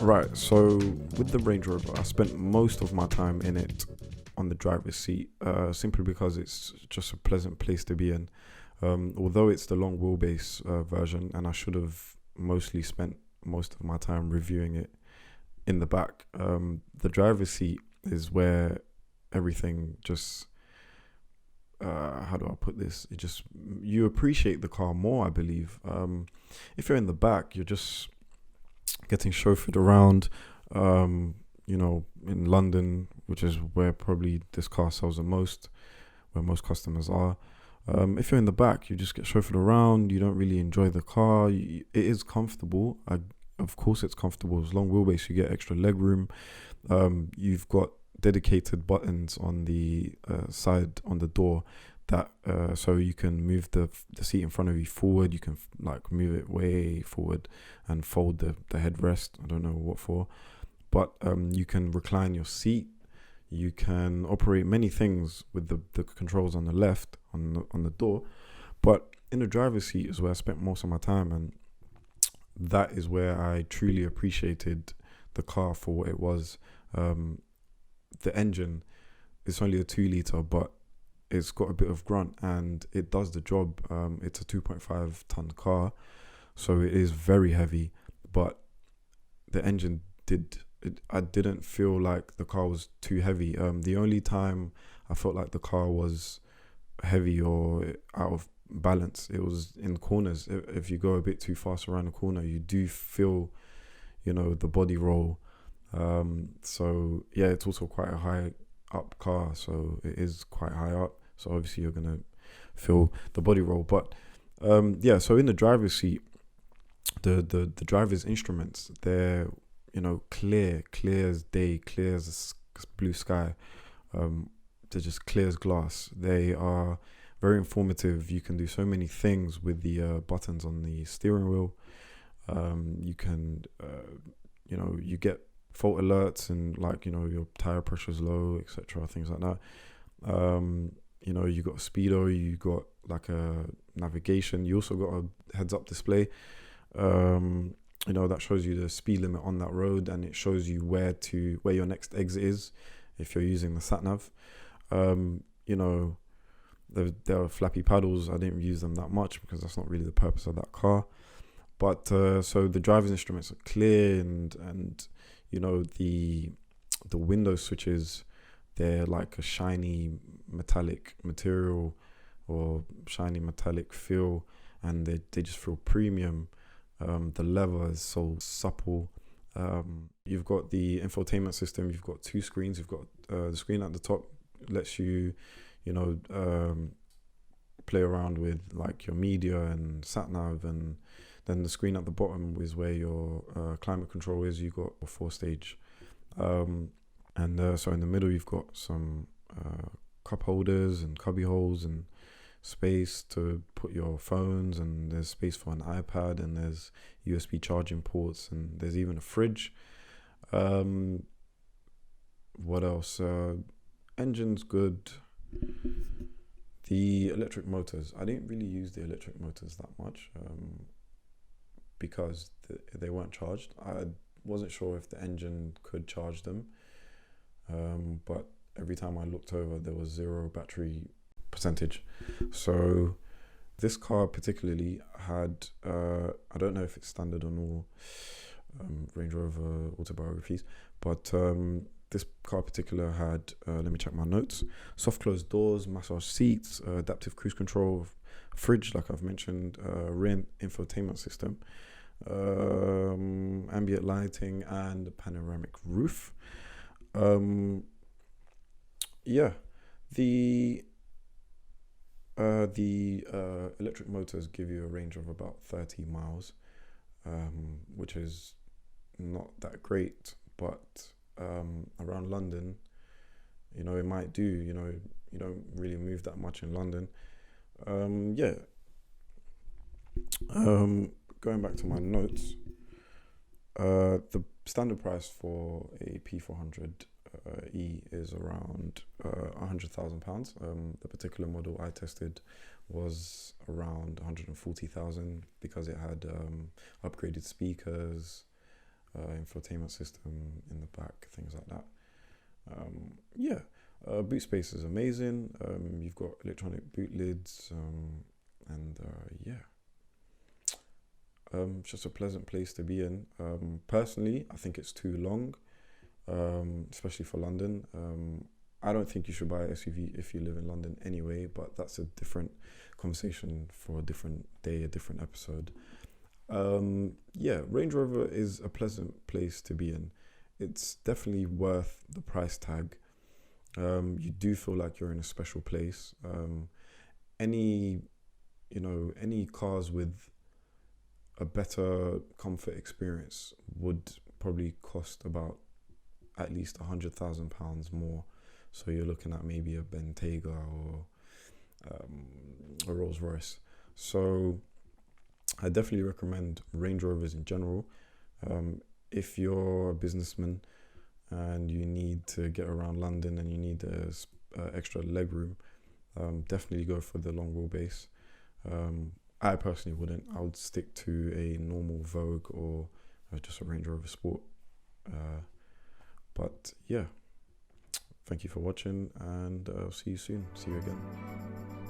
Right, so with the Range Rover, I spent most of my time in it on the driver's seat, simply because it's just a pleasant place to be in. Although it's the long wheelbase version, and I should have mostly spent most of my time reviewing it in the back, the driver's seat is where everything just, how do I put this? You appreciate the car more, I believe. If you're in the back, you're just getting chauffeured around, in London, which is where probably this car sells the most, where most customers are. If you're in the back, you just get chauffeured around. You don't really enjoy the car. It is comfortable. Of course, it's comfortable. It's long wheelbase. You get extra leg room. You've got dedicated buttons on the side on the door that so you can move the seat in front of you forward. You can move it way forward and fold the headrest. I don't know what for, but you can recline your seat. You can operate many things with the controls on the left on the door, but in the driver's seat is where I spent most of my time, and that is where I truly appreciated the car for what it was. The engine, it's only a 2 litre, but it's got a bit of grunt and it does the job. It's a 2.5 ton car, so it is very heavy, but the engine I didn't feel like the car was too heavy. The only time I felt like the car was heavy or out of balance, it was in corners. If you go a bit too fast around the corner, you do feel, the body roll. So yeah, it's also quite a high up car, so it is quite high up. So obviously you're gonna feel the body roll. But so in the driver's seat, the driver's instruments, they're clear as day, clear as blue sky. They're just clear as glass. They are very informative. You can do so many things with the buttons on the steering wheel. You can, you get fault alerts and your tire pressure is low, etc. Things like that. You got a speedo. You got like a navigation. You also got a heads-up display. That shows you the speed limit on that road, and it shows you where your next exit is if you're using the sat nav. There are flappy paddles. I didn't use them that much because that's not really the purpose of that car. But so the driver's instruments are clear, and the window switches, they're like a shiny metallic material or shiny metallic feel, and they just feel premium. The leather is so supple. You've got the infotainment system. You've got two screens. You've got the screen at the top lets you, play around with like your media and sat nav, and then the screen at the bottom is where your climate control is. You've got a 4-stage, and so in the middle you've got some cup holders and cubby holes and space to put your phones, and there's space for an iPad, and there's USB charging ports, and there's even a fridge. What else? Engine's good. The electric motors, I didn't really use the electric motors that much because they weren't charged. I wasn't sure if the engine could charge them, but every time I looked over, there was 0 battery percentage. So this car particularly had, I don't know if it's standard on all Range Rover autobiographies, but this car particular had, let me check my notes, soft closed doors, massage seats, adaptive cruise control, fridge like I've mentioned, rear infotainment system, ambient lighting, and panoramic roof. The electric motors give you a range of about 30 miles, which is not that great, but around London, it might do. You don't really move that much in London. Going back to my notes, the standard price for a P400 E is around £100,000. The particular model I tested was around 140,000 because it had upgraded speakers, infotainment system in the back, things like that. Yeah, boot space is amazing. You've got electronic boot lids, and yeah, it's just a pleasant place to be in. Personally, I think it's too long, especially for London. I don't think you should buy an SUV if you live in London anyway, but that's a different conversation for a different day, a different episode. Yeah, Range Rover is a pleasant place to be in. It's definitely worth the price tag. You do feel like you're in a special place. Any cars with a better comfort experience would probably cost about at least £100,000 more. So you're looking at maybe a Bentayga or a Rolls Royce. So I definitely recommend Range Rovers in general. If you're a businessman and you need to get around London and you need extra legroom, definitely go for the long wheelbase. I personally wouldn't. I would stick to a normal Vogue or just a Range Rover Sport. But yeah, thank you for watching, and I'll see you soon. See you again.